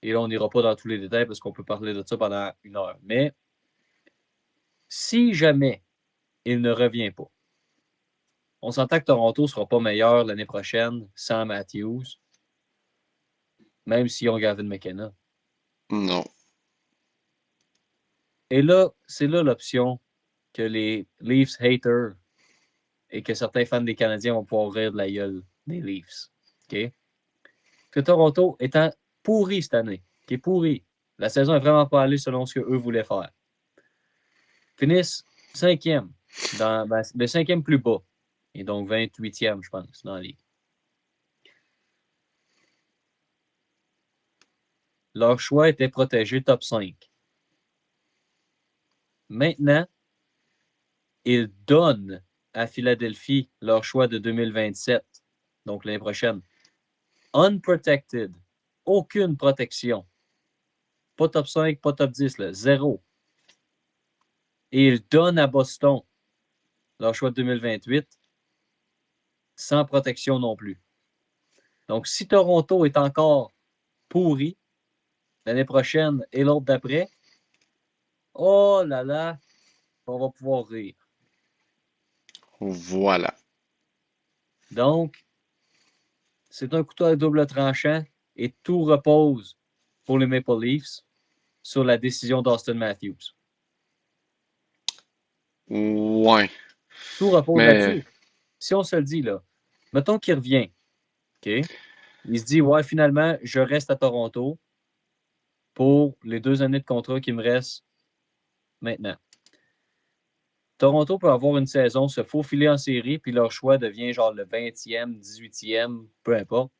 Et là, on n'ira pas dans tous les détails parce qu'on peut parler de ça pendant 1 heure. Mais si jamais il ne revient pas, on s'entend que Toronto ne sera pas meilleur l'année prochaine sans Matthews, même s'ils ont Gavin McKenna. Non. Et là, c'est là l'option que les Leafs haters et que certains fans des Canadiens vont pouvoir rire de la gueule des Leafs. OK? Que Toronto étant pourri cette année, qui est pourri, la saison n'est vraiment pas allée selon ce qu'eux voulaient faire. Finissent 5e, le 5e plus bas, et donc 28e, je pense, dans la ligue. Leur choix était protégé top 5. Maintenant, ils donnent à Philadelphie leur choix de 2027, donc l'année prochaine. Unprotected. Aucune protection. Pas top 5, pas top 10, là, 0. Et ils donnent à Boston leur choix de 2028 sans protection non plus. Donc, si Toronto est encore pourri l'année prochaine et l'autre d'après, oh là là, on va pouvoir rire. Voilà. Donc, c'est un couteau à double tranchant et tout repose pour les Maple Leafs sur la décision d'Austin Matthews. Ouais. Tout repose Mais là-dessus. Si on se le dit, là, mettons qu'il revient, OK? Il se dit, ouais, finalement, je reste à Toronto pour les 2 années de contrat qui me restent maintenant. Toronto peut avoir une saison, se faufiler en série, puis leur choix devient genre le 20e, 18e, peu importe.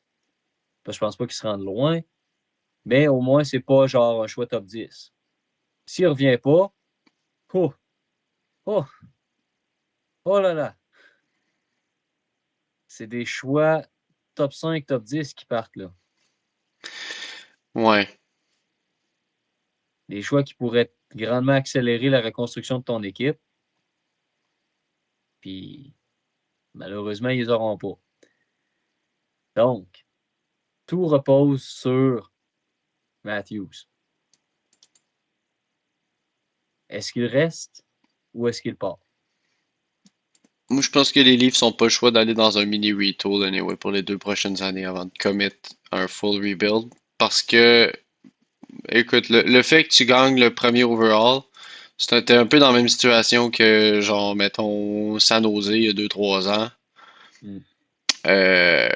Parce que je pense pas qu'ils se rendent loin. Mais au moins, c'est pas genre un choix top 10. S'il revient pas, oh, oh, oh là là. C'est des choix top 5, top 10 qui partent là. ouais. Des choix qui pourraient grandement accélérer la reconstruction de ton équipe. Puis malheureusement, ils les auront pas. Donc, tout repose sur Matthews. Est-ce qu'il reste ou est-ce qu'il part? Moi, je pense que les Leafs n'ont pas le choix d'aller dans un mini retool anyway pour les 2 prochaines années avant de commit un full rebuild. Parce que, écoute, le fait que tu gagnes le premier overall, t'es un peu dans la même situation que, genre, mettons, San Jose il y a 2, 3 ans. Mm. Euh,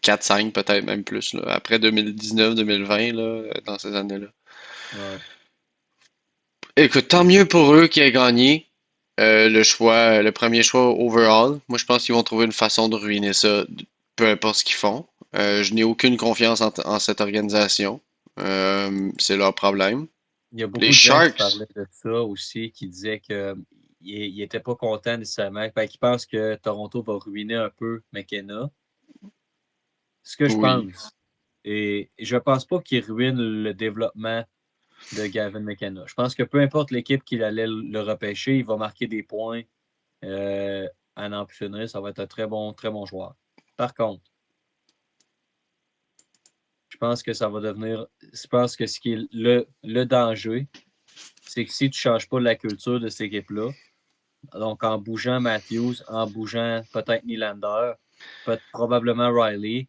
4, 5 peut-être même plus, là. Après 2019-2020, là, dans ces années-là. Ouais. Écoute, tant mieux pour eux qui aient gagné le premier choix overall. Moi, je pense qu'ils vont trouver une façon de ruiner ça, peu importe ce qu'ils font. Je n'ai aucune confiance en cette organisation. C'est leur problème. Il y a Les beaucoup de gens qui Sharks, parlaient de ça aussi, qui disaient qu'ils n'étaient pas contents nécessairement, qu'ils pensent que Toronto va ruiner un peu McKenna. Ce que je oui. pense. Et je pense pas qu'il ruine le développement de Gavin McKenna. Je pense que peu importe l'équipe qu'il allait le repêcher, il va marquer des points à n'en plus finir. Ça va être un très bon joueur. Par contre, je pense que ça va devenir. Je pense que ce qui est le danger, c'est que si tu ne changes pas la culture de cette équipe-là, donc en bougeant Matthews, en bougeant peut-être Nylander, probablement Riley,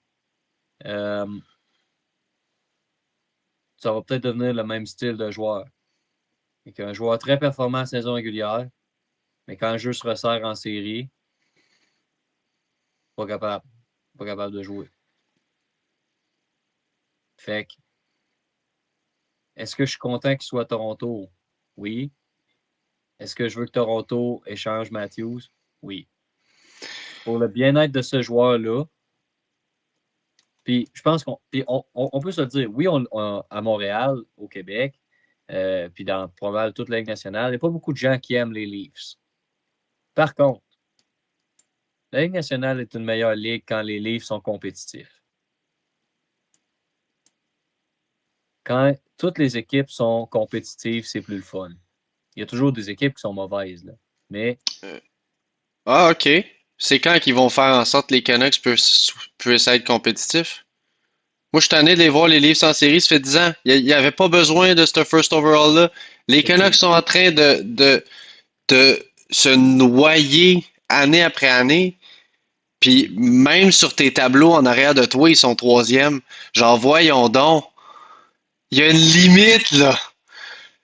ça va peut-être devenir le même style de joueur. Et qu'un joueur très performant en saison régulière, mais quand le jeu se resserre en série, pas capable. Pas capable de jouer. Fait que, est-ce que je suis content qu'il soit à Toronto? Oui. Est-ce que je veux que Toronto échange Matthews? Oui. Pour le bien-être de ce joueur-là, puis je pense qu'on peut se le dire, oui, à Montréal, au Québec, puis dans probablement toute la Ligue nationale, il n'y a pas beaucoup de gens qui aiment les Leafs. Par contre, la Ligue nationale est une meilleure ligue quand les Leafs sont compétitifs. Quand toutes les équipes sont compétitives, c'est plus le fun. Il y a toujours des équipes qui sont mauvaises, là. Mais Ah, ok. C'est quand qu'ils vont faire en sorte que les Canucks puissent être compétitifs? Moi, je suis tanné de les voir les Leafs en série, ça fait 10 ans. Il n'y avait pas besoin de ce first overall-là. Les Canucks sont en train de se noyer année après année. Puis même sur tes tableaux en arrière de toi, ils sont troisième. Genre, voyons donc. Il y a une limite, là.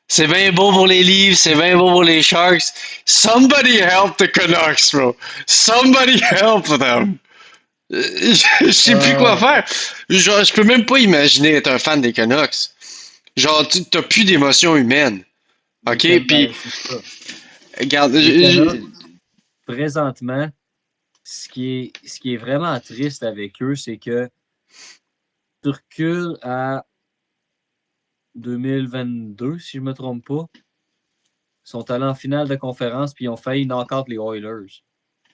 C'est bien beau pour les Leafs, c'est bien beau pour les Sharks. Somebody help the Canucks, bro. Somebody help them. Je sais plus quoi faire. Genre, je peux même pas imaginer être un fan des Canucks. Genre, tu t'as plus d'émotion humaine. OK? Puis, c'est ça. regarde, Les Canucks, présentement, ce qui est vraiment triste avec eux, c'est que tu recules à 2022, si je ne me trompe pas. Ils sont allés en finale de conférence, puis ils ont failli knock-out les Oilers.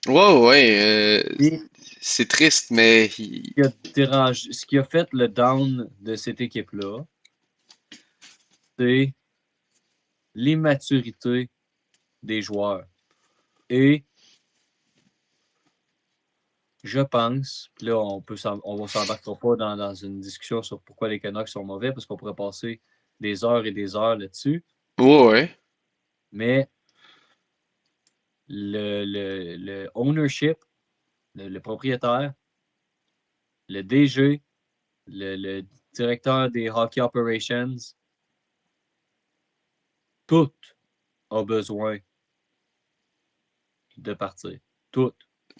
ouais, Et c'est triste, mais ce qui a fait le down de cette équipe-là, c'est l'immaturité des joueurs. Et je pense, puis là, on ne s'embarquera pas dans une discussion sur pourquoi les Canucks sont mauvais, parce qu'on pourrait passer des heures et des heures là-dessus. ouais. Mais le ownership, le propriétaire, le DG, le directeur des hockey operations, tout a besoin de partir. Tout.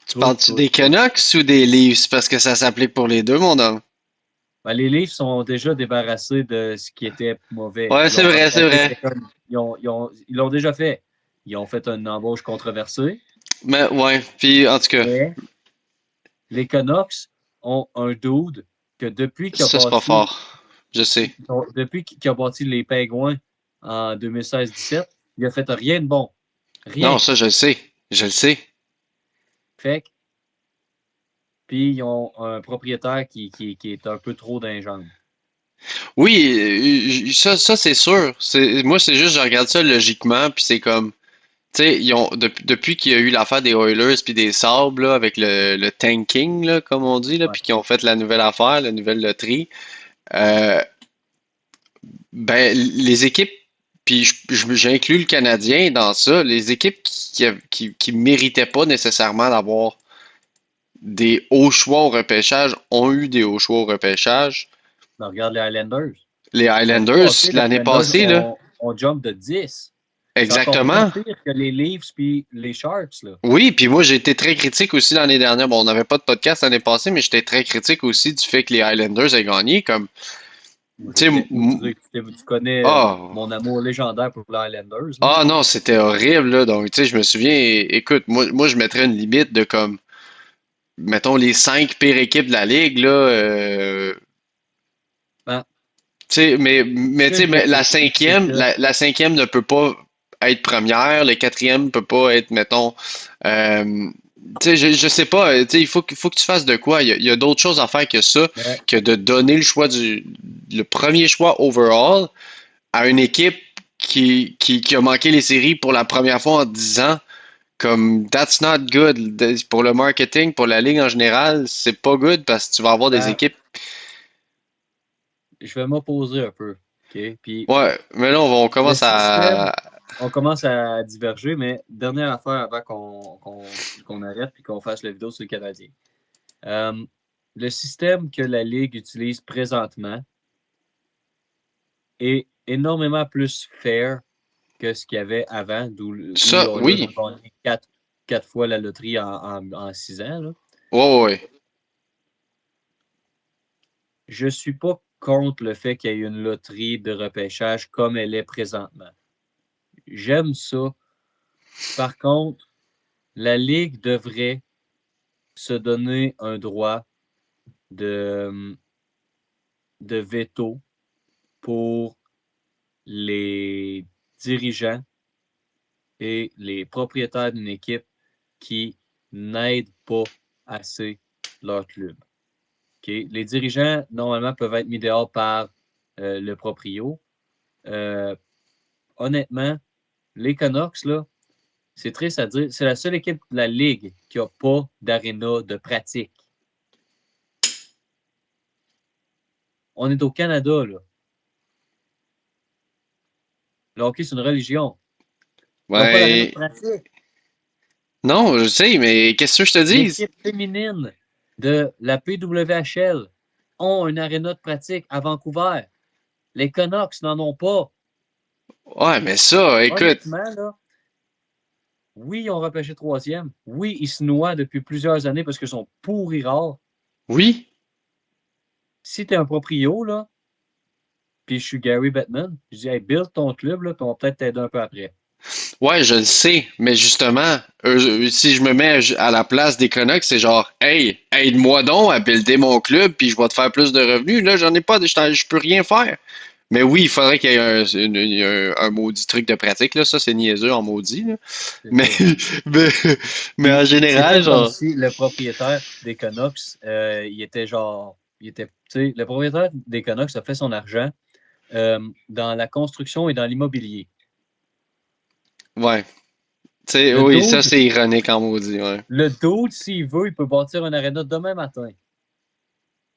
Tu parles-tu des Tout. Canucks ou des Leafs? Parce que ça s'applique pour les deux, mon homme. Ben, les Leafs sont déjà débarrassés de ce qui était mauvais. Ouais, Ils c'est ont vrai, c'est remplacé vrai. Stephen. Ils l'ont déjà fait. Ils ont fait une embauche controversée. Mais ouais, puis en tout cas, Mais les Canucks ont un dude que depuis qu'il a ça c'est pas bâti, fort. Je sais. les Pingouins en 2016-17, il a fait rien de bon. Non, Rien. ça je le sais. Je le sais. Fait que, puis ils ont un propriétaire qui est un peu trop d'injangre. Oui, ça c'est sûr. Moi, c'est juste, je regarde ça logiquement, puis c'est comme, tu sais, depuis qu'il y a eu l'affaire des Oilers puis des Sabres, là, avec le tanking, là, comme on dit, là, Ouais. puis qu'ils ont fait la nouvelle affaire, la nouvelle loterie, euh, ben, les équipes, puis j'inclus le Canadien dans ça, les équipes qui méritaient pas nécessairement d'avoir des hauts choix au repêchage ont eu des hauts choix au repêchage. Ben, regarde les Highlanders. Les Highlanders, Les l'année Highlanders passée, là, ont jump de 10. C'est encore bien exactement. pire que les Leafs puis les Sharks. Là. Oui, puis moi j'ai été très critique aussi l'année dernière. Bon, on n'avait pas de podcast l'année passée, mais j'étais très critique aussi du fait que les Highlanders aient gagné. Comme, tu sais, Tu connais ah, mon amour légendaire pour les Highlanders. Là. ah non, c'était horrible là. Donc, tu sais, je me souviens, écoute, moi je mettrais une limite de comme, mettons les 5 pires équipes de la ligue là. Ben, Tu sais, ce tu que sais, je veux mais la dire, c'est cinquième, que la cinquième ne peut pas être première, le quatrième peut pas être, mettons, euh, tu sais, je sais pas, tu sais, faut que tu fasses de quoi. Il y a d'autres choses à faire que ça, ben, que de donner le premier choix overall à une équipe qui a manqué les séries pour la première fois en 10 ans. Comme, that's not good. Pour le marketing, pour la ligue en général, c'est pas good parce que tu vas avoir des ben, équipes. je vais m'opposer un peu. OK? Puis Ouais, mais là, on le commence système, à. on commence à diverger, mais dernière affaire avant qu'on arrête et qu'on fasse la vidéo sur le Canadien. Le système que la Ligue utilise présentement est énormément plus fair que ce qu'il y avait avant, où Ça, les Oilers oui. ont gagné quatre fois la loterie en 6 ans. Là. Ouais, ouais. Je ne suis pas contre le fait qu'il y ait une loterie de repêchage comme elle est présentement. J'aime ça. Par contre, la Ligue devrait se donner un droit de veto pour les dirigeants et les propriétaires d'une équipe qui n'aident pas assez leur club. Okay? Les dirigeants, normalement, peuvent être mis dehors par le proprio. Honnêtement, les Canucks, là, c'est triste à dire, c'est la seule équipe de la Ligue qui n'a pas d'aréna de pratique. On est au Canada, là. Le hockey, c'est une religion. Ils n'ont pas d'aréna de Ouais. pratique. Non, je sais, mais qu'est-ce que je te dis? L'équipe féminine de la PWHL ont une aréna de pratique à Vancouver. Les Canucks n'en ont pas. Ouais, mais ça, écoute. Honnêtement, là, oui, ils ont repêché troisième. Oui, ils se noient depuis plusieurs années parce qu'ils sont pourris rares. Oui. Si tu es un proprio, là, puis je suis Gary Bettman, je dis, hey, build ton club, là, puis on va peut-être t'aider un peu après. Ouais, je le sais, mais justement, si je me mets à la place des Canucks, c'est genre, hey, aide-moi donc à builder mon club, puis je vais te faire plus de revenus. Là, j'en ai pas, je peux rien faire. Mais oui, il faudrait qu'il y ait un maudit truc de pratique, là. Ça, c'est niaiseux en maudit, là. C'est Mais, ça. mais, mais en Puis, c'est général, pas comme genre, si le propriétaire des Canucks, il était genre. Le propriétaire des Canucks a fait son argent dans la construction et dans l'immobilier. ouais. Tu sais, Le oui, ça, dude, c'est ironique en maudit, ouais. le dude, s'il veut, il peut bâtir un aréna demain matin.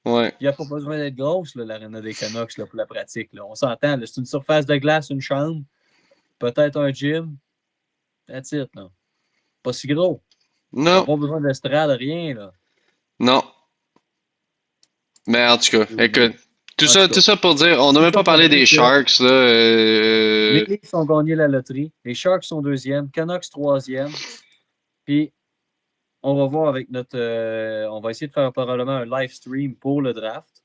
Ouais. Il n'y a pas besoin d'être grosse, l'aréna des Canucks, là, pour la pratique. Là. On s'entend, c'est une surface de glace, une chambre, peut-être un gym. That's it, là. Pas si gros. Ils n'ont Non, pas besoin d'estrade, rien. Là. non. Mais en tout cas, écoute, En tout tout cas, ça pour dire, on n'a tout même ça pas pour parlé dire des que Sharks, là. les Leafs ont gagné la loterie, les Sharks sont deuxième, Canucks troisième, puis on va voir avec notre... on va essayer de faire probablement un live stream pour le draft.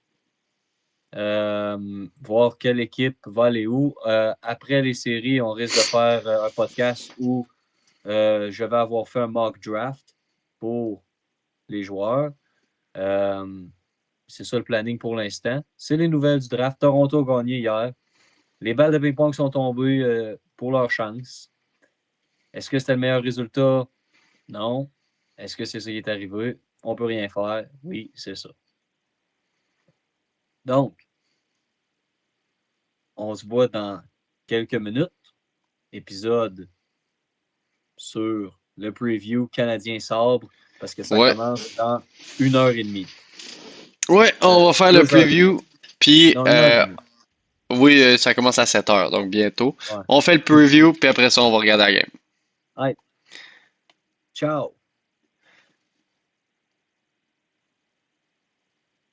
Voir quelle équipe va aller où. Après les séries, on risque de faire un podcast où je vais avoir fait un mock draft pour les joueurs. C'est ça le planning pour l'instant. C'est les nouvelles du draft. Toronto a gagné hier. Les balles de ping-pong sont tombées pour leur chance. Est-ce que c'était le meilleur résultat? Non. Est-ce que c'est ça qui est arrivé? On ne peut rien faire. Oui, c'est ça. Donc, on se voit dans quelques minutes. Épisode sur le preview canadien sabre parce que ça Ouais. commence dans 1 heure et demie. Ouais, on va faire le 2 heures et demie. preview. Puis, Non, 1 heure et demie. oui, ça commence à 7 heures, donc bientôt. Ouais. On fait le preview, puis après ça, on va regarder la game. Allez, ciao.